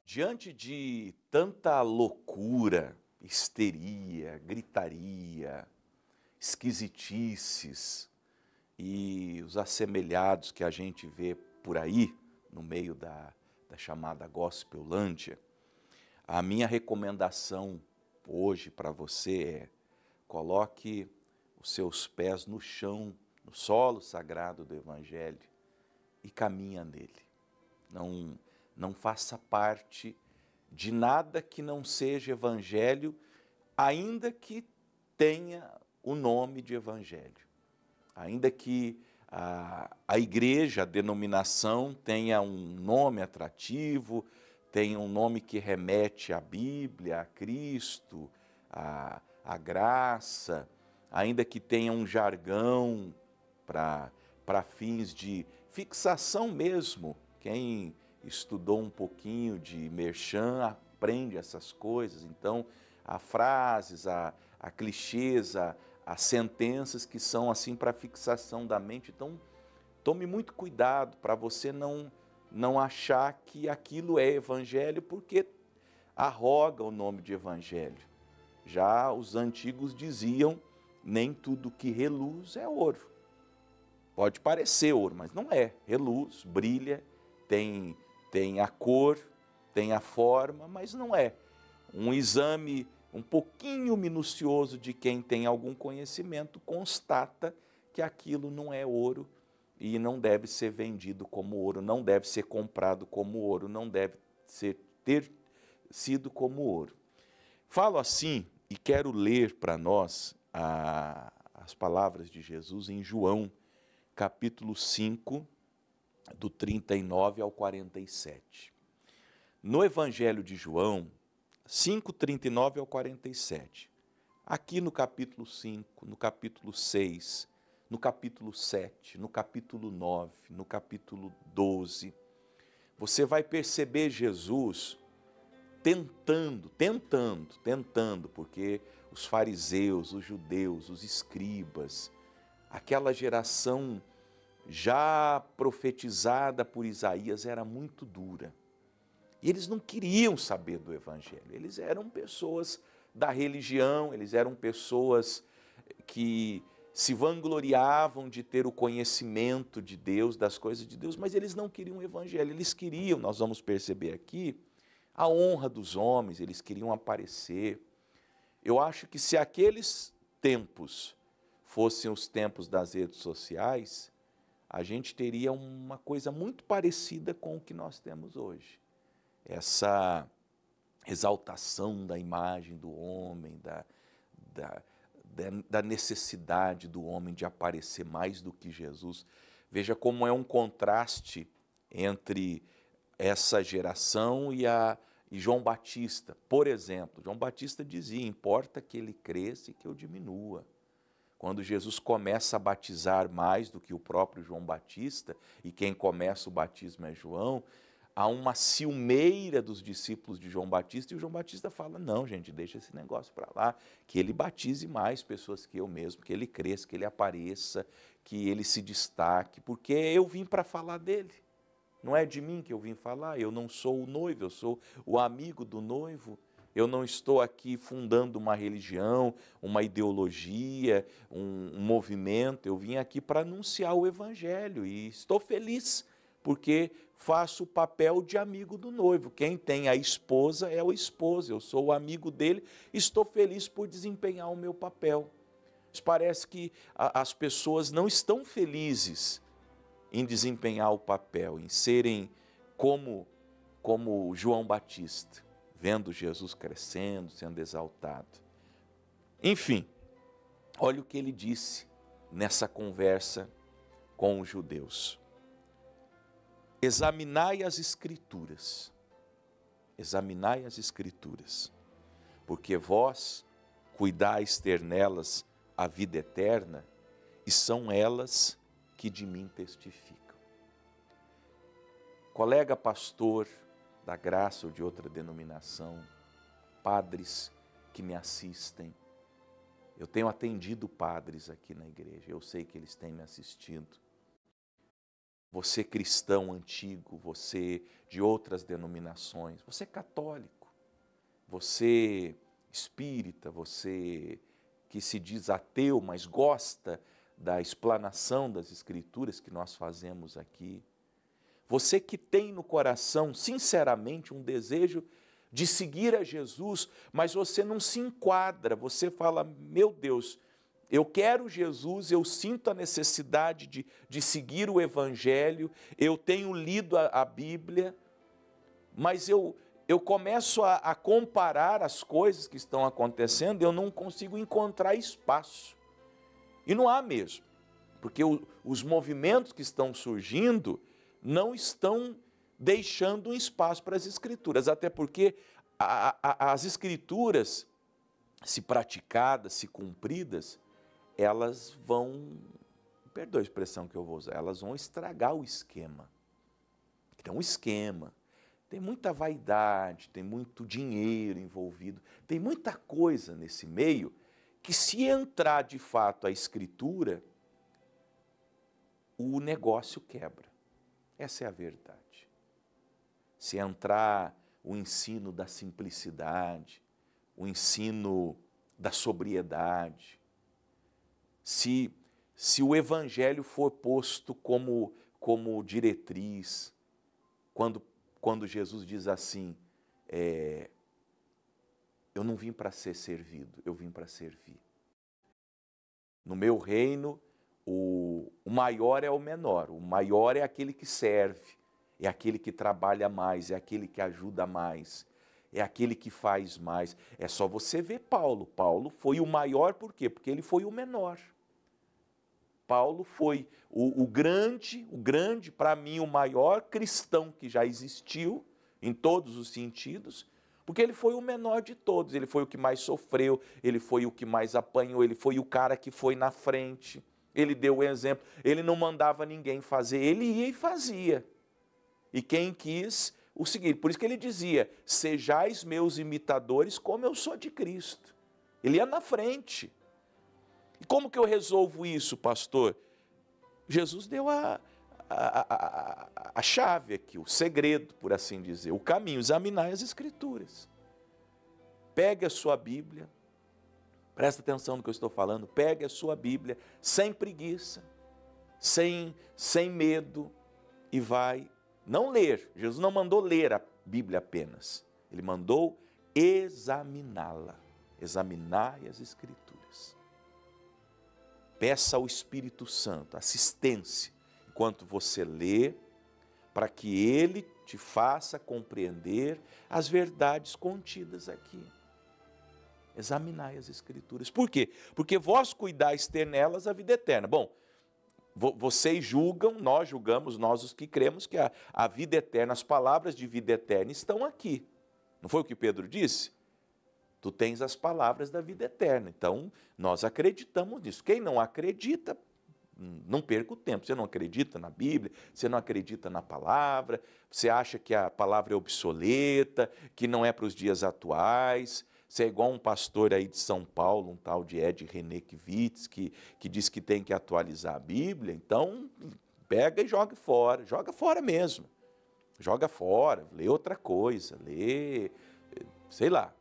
Diante de tanta loucura, histeria, gritaria, esquisitices e os assemelhados que a gente vê por aí, no meio da chamada Gospelândia, a minha recomendação hoje para você é: coloque os seus pés no chão, no solo sagrado do Evangelho e caminha nele. Não faça parte de nada que não seja Evangelho, ainda que tenha o nome de Evangelho. Ainda que a igreja, a denominação, tenha um nome atrativo, tenha um nome que remete à Bíblia, a Cristo, à graça, ainda que tenha um jargão para fins de fixação mesmo. Quem estudou um pouquinho de merchan aprende essas coisas. Então, há frases, há clichês, há sentenças que são assim para fixação da mente. Então, tome muito cuidado para você não achar que aquilo é evangelho, porque arroga o nome de evangelho. Já os antigos diziam: nem tudo que reluz é ouro. Pode parecer ouro, mas não é. Reluz, brilha, tem a cor, tem a forma, mas não é. Um exame um pouquinho minucioso de quem tem algum conhecimento constata que aquilo não é ouro e não deve ser vendido como ouro, não deve ser comprado como ouro, não deve ter sido como ouro. Falo assim e quero ler para nós as palavras de Jesus em João, capítulo 5, do 39 ao 47. No Evangelho de João, 5, 39 ao 47. Aqui no capítulo 5, no capítulo 6, no capítulo 7, no capítulo 9, no capítulo 12, você vai perceber Jesus tentando, porque os fariseus, os judeus, os escribas, aquela geração já profetizada por Isaías era muito dura. E eles não queriam saber do Evangelho. Eles eram pessoas da religião, eles eram pessoas que se vangloriavam de ter o conhecimento de Deus, das coisas de Deus, mas eles não queriam o Evangelho. Eles queriam, nós vamos perceber aqui, a honra dos homens, eles queriam aparecer. Eu acho que se aqueles tempos fossem os tempos das redes sociais, a gente teria uma coisa muito parecida com o que nós temos hoje. Essa exaltação da imagem do homem, da necessidade do homem de aparecer mais do que Jesus. Veja como é um contraste entre essa geração e João Batista. Por exemplo, João Batista dizia: importa que ele cresça e que eu diminua. Quando Jesus começa a batizar mais do que o próprio João Batista, e quem começa o batismo é João, há uma ciumeira dos discípulos de João Batista, e o João Batista fala: não, gente, deixa esse negócio para lá, que ele batize mais pessoas que eu mesmo, que ele cresça, que ele apareça, que ele se destaque, porque eu vim para falar dele. Não é de mim que eu vim falar, eu não sou o noivo, eu sou o amigo do noivo. Eu não estou aqui fundando uma religião, uma ideologia, um movimento. Eu vim aqui para anunciar o Evangelho e estou feliz porque faço o papel de amigo do noivo. Quem tem a esposa é o esposo, eu sou o amigo dele, estou feliz por desempenhar o meu papel. Mas parece que as pessoas não estão felizes em desempenhar o papel, em serem como João Batista, vendo Jesus crescendo, sendo exaltado. Enfim, olha o que ele disse nessa conversa com os judeus. Examinai as Escrituras, porque vós cuidais ter nelas a vida eterna, e são elas que de mim testificam. Colega pastor da graça ou de outra denominação, padres que me assistem, eu tenho atendido padres aqui na igreja, eu sei que eles têm me assistido. você cristão antigo, você de outras denominações, você católico, você espírita, você que se diz ateu, mas gosta da explanação das Escrituras que nós fazemos aqui. Você que tem no coração, sinceramente, um desejo de seguir a Jesus, mas você não se enquadra, você fala, meu Deus, eu quero Jesus, eu sinto a necessidade de seguir o Evangelho, eu tenho lido a Bíblia, mas eu começo a comparar as coisas que estão acontecendo, eu não consigo encontrar espaço. E não há mesmo, porque os movimentos que estão surgindo não estão deixando um espaço para as Escrituras, até porque as Escrituras, se praticadas, se cumpridas, elas vão, perdoa a expressão que eu vou usar, elas vão estragar o esquema. Então, o esquema, tem muita vaidade, tem muito dinheiro envolvido, tem muita coisa nesse meio que, se entrar de fato a Escritura, o negócio quebra. Essa é a verdade. Se entrar o ensino da simplicidade, o ensino da sobriedade, se o Evangelho for posto como diretriz, quando Jesus diz assim, eu não vim para ser servido, eu vim para servir. No meu reino, o maior é o menor, o maior é aquele que serve, é aquele que trabalha mais, é aquele que ajuda mais, é aquele que faz mais. É só você ver Paulo. Paulo foi o maior por quê? Porque ele foi o menor. Paulo foi o grande, para mim, o maior cristão que já existiu, em todos os sentidos, porque ele foi o menor de todos, ele foi o que mais sofreu, ele foi o que mais apanhou, ele foi o cara que foi na frente, ele deu o exemplo, ele não mandava ninguém fazer, ele ia e fazia. E quem quis, o seguinte, por isso que ele dizia, sejais meus imitadores como eu sou de Cristo. Ele ia na frente. E como que eu resolvo isso, pastor? Jesus deu a chave aqui, o segredo, por assim dizer, o caminho, examinar as Escrituras. Pegue a sua Bíblia, presta atenção no que eu estou falando, pegue a sua Bíblia, sem preguiça, sem medo, e vai, não ler, Jesus não mandou ler a Bíblia apenas, ele mandou examiná-la, examinar as Escrituras. Peça ao Espírito Santo assistência, enquanto você lê, para que ele te faça compreender as verdades contidas aqui. Examinai as Escrituras. Por quê? Porque vós cuidais ter nelas a vida eterna. Bom, vocês julgam, nós julgamos, nós os que cremos que a vida eterna, as palavras de vida eterna estão aqui. Não foi o que Pedro disse? Tu tens as palavras da vida eterna. Então, nós acreditamos nisso. Quem não acredita, não perca o tempo. Você não acredita na Bíblia, você não acredita na palavra, você acha que a palavra é obsoleta, que não é para os dias atuais. Você é igual um pastor aí de São Paulo, um tal de Ed Renekiewicz, que diz que tem que atualizar a Bíblia. Então, pega e joga fora mesmo. Joga fora, lê outra coisa, lê, sei lá.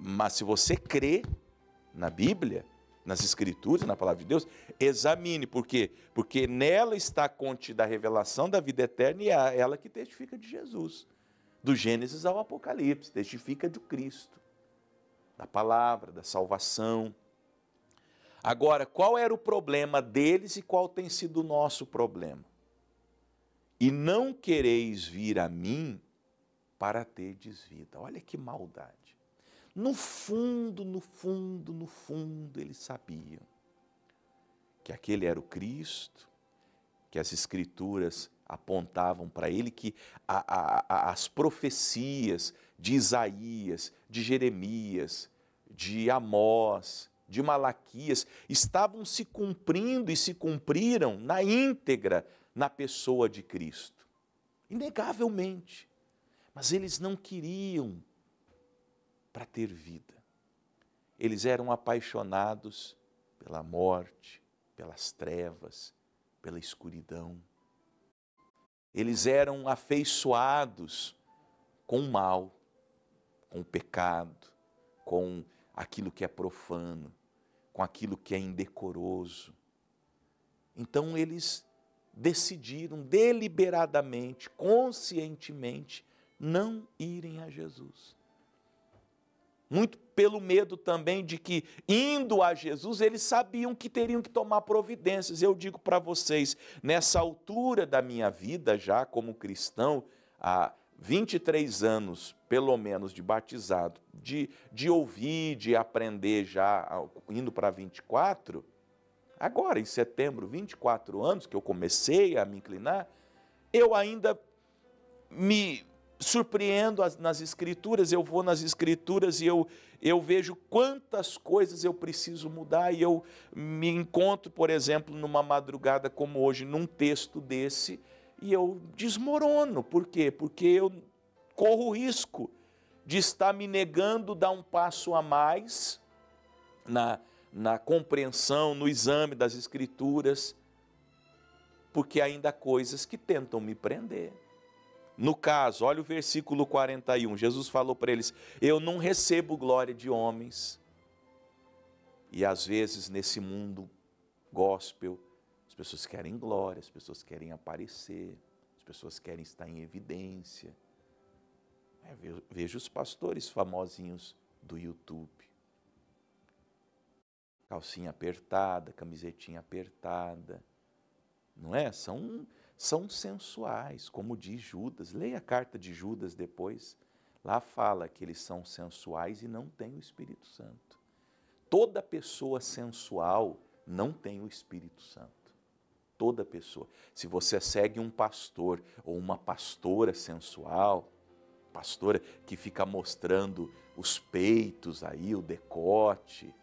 Mas se você crê na Bíblia, nas Escrituras, na Palavra de Deus, examine. Por quê? Porque nela está contida a revelação da vida eterna e é ela que testifica de Jesus. Do Gênesis ao Apocalipse, testifica de Cristo, da palavra, da salvação. Agora, qual era o problema deles e qual tem sido o nosso problema? E não quereis vir a mim para terdes vida. Olha que maldade. No fundo, eles sabiam que aquele era o Cristo, que as Escrituras apontavam para ele, que as profecias de Isaías, de Jeremias, de Amós, de Malaquias, estavam se cumprindo e se cumpriram na íntegra na pessoa de Cristo. Inegavelmente. Mas eles não queriam para ter vida. Eles eram apaixonados pela morte, pelas trevas, pela escuridão. Eles eram afeiçoados com o mal, com o pecado, com aquilo que é profano, com aquilo que é indecoroso. Então eles decidiram deliberadamente, conscientemente, não irem a Jesus. Muito pelo medo também de que, indo a Jesus, eles sabiam que teriam que tomar providências. Eu digo para vocês, nessa altura da minha vida, já como cristão, há 23 anos, pelo menos, de batizado, de ouvir, de aprender já, indo para 24, agora em setembro, 24 anos que eu comecei a me inclinar, eu ainda me surpreendo nas Escrituras, eu vou nas Escrituras e eu vejo quantas coisas eu preciso mudar, e eu me encontro, por exemplo, numa madrugada como hoje, num texto desse, e eu desmorono. Por quê? Porque eu corro o risco de estar me negando, dar um passo a mais na compreensão, no exame das Escrituras, porque ainda há coisas que tentam me prender. No caso, olha o versículo 41, Jesus falou para eles: eu não recebo glória de homens. E às vezes nesse mundo gospel, as pessoas querem glória, as pessoas querem aparecer, as pessoas querem estar em evidência. Veja os pastores famosinhos do YouTube. Calcinha apertada, camisetinha apertada, não é? São sensuais, como diz Judas. Leia a carta de Judas depois. Lá fala que eles são sensuais e não têm o Espírito Santo. Toda pessoa sensual não tem o Espírito Santo. Toda pessoa. Se você segue um pastor ou uma pastora sensual, pastora que fica mostrando os peitos aí, o decote,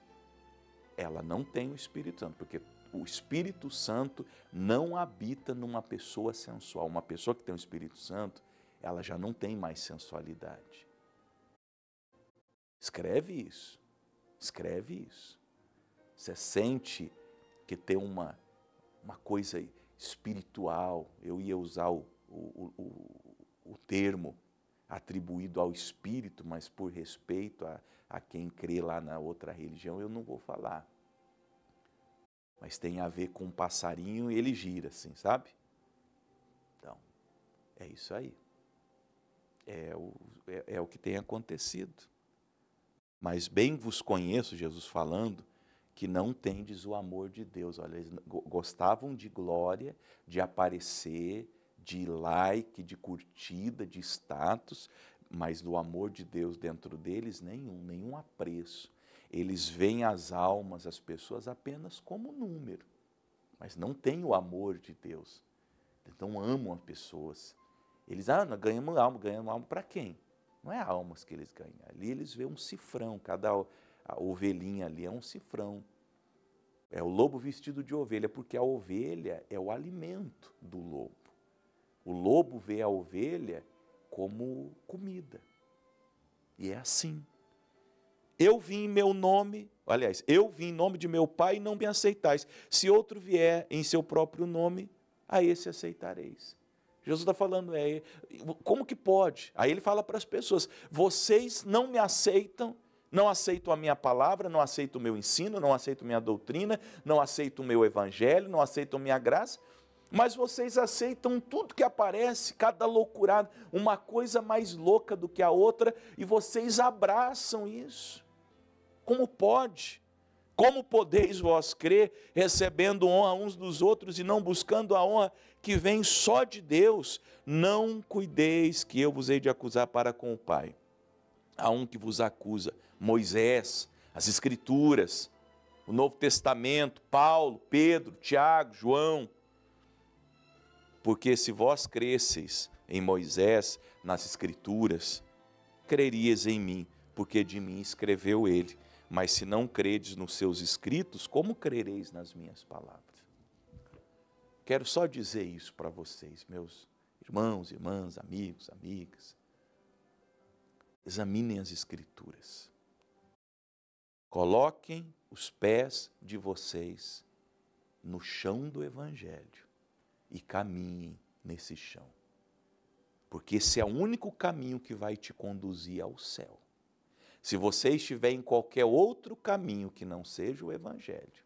ela não tem o Espírito Santo, porque o Espírito Santo não habita numa pessoa sensual. Uma pessoa que tem o Espírito Santo, ela já não tem mais sensualidade. Escreve isso. Escreve isso. Você sente que tem uma coisa espiritual. Eu ia usar o termo atribuído ao Espírito, mas por respeito a quem crê lá na outra religião, eu não vou falar. Mas tem a ver com um passarinho e ele gira assim, sabe? Então, é isso aí. É o que tem acontecido. Mas bem vos conheço, Jesus falando, que não tendes o amor de Deus. Olha, eles gostavam de glória, de aparecer, de like, de curtida, de status, mas do amor de Deus dentro deles nenhum apreço. Eles veem as almas, as pessoas apenas como número, mas não têm o amor de Deus. Então amam as pessoas. Eles ganhamos alma para quem? Não é almas que eles ganham. Ali eles veem um cifrão, cada ovelhinha ali é um cifrão. É o lobo vestido de ovelha, porque a ovelha é o alimento do lobo. O lobo vê a ovelha como comida. E é assim. Eu vim em meu nome, aliás, eu vim em nome de meu Pai e não me aceitais. Se outro vier em seu próprio nome, a esse aceitareis. Jesus está falando, como que pode? Aí ele fala para as pessoas, vocês não me aceitam, não aceitam a minha palavra, não aceitam o meu ensino, não aceitam minha doutrina, não aceitam o meu evangelho, não aceitam minha graça, mas vocês aceitam tudo que aparece, cada loucurada, uma coisa mais louca do que a outra, e vocês abraçam isso. Como pode? Como podeis vós crer, recebendo honra uns dos outros e não buscando a honra que vem só de Deus? Não cuideis que eu vos hei de acusar para com o Pai. Há um que vos acusa, Moisés, as Escrituras, o Novo Testamento, Paulo, Pedro, Tiago, João. Porque se vós cresceis em Moisés, nas Escrituras, crerias em mim, porque de mim escreveu ele. Mas se não credes nos seus escritos, como crereis nas minhas palavras? Quero só dizer isso para vocês, meus irmãos, irmãs, amigos, amigas. Examinem as Escrituras. Coloquem os pés de vocês no chão do Evangelho e caminhem nesse chão. Porque esse é o único caminho que vai te conduzir ao céu. Se você estiver em qualquer outro caminho que não seja o Evangelho,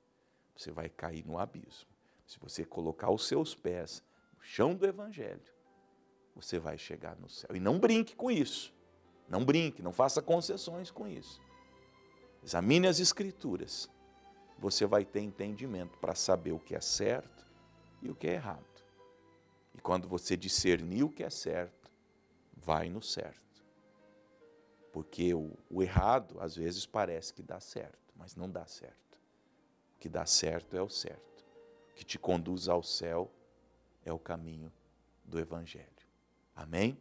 você vai cair no abismo. Se você colocar os seus pés no chão do Evangelho, você vai chegar no céu. E não brinque com isso. Não brinque, não faça concessões com isso. Examine as Escrituras. Você vai ter entendimento para saber o que é certo e o que é errado. E quando você discernir o que é certo, vai no certo. Porque o errado, às vezes, parece que dá certo, mas não dá certo. O que dá certo é o certo. O que te conduz ao céu é o caminho do Evangelho. Amém?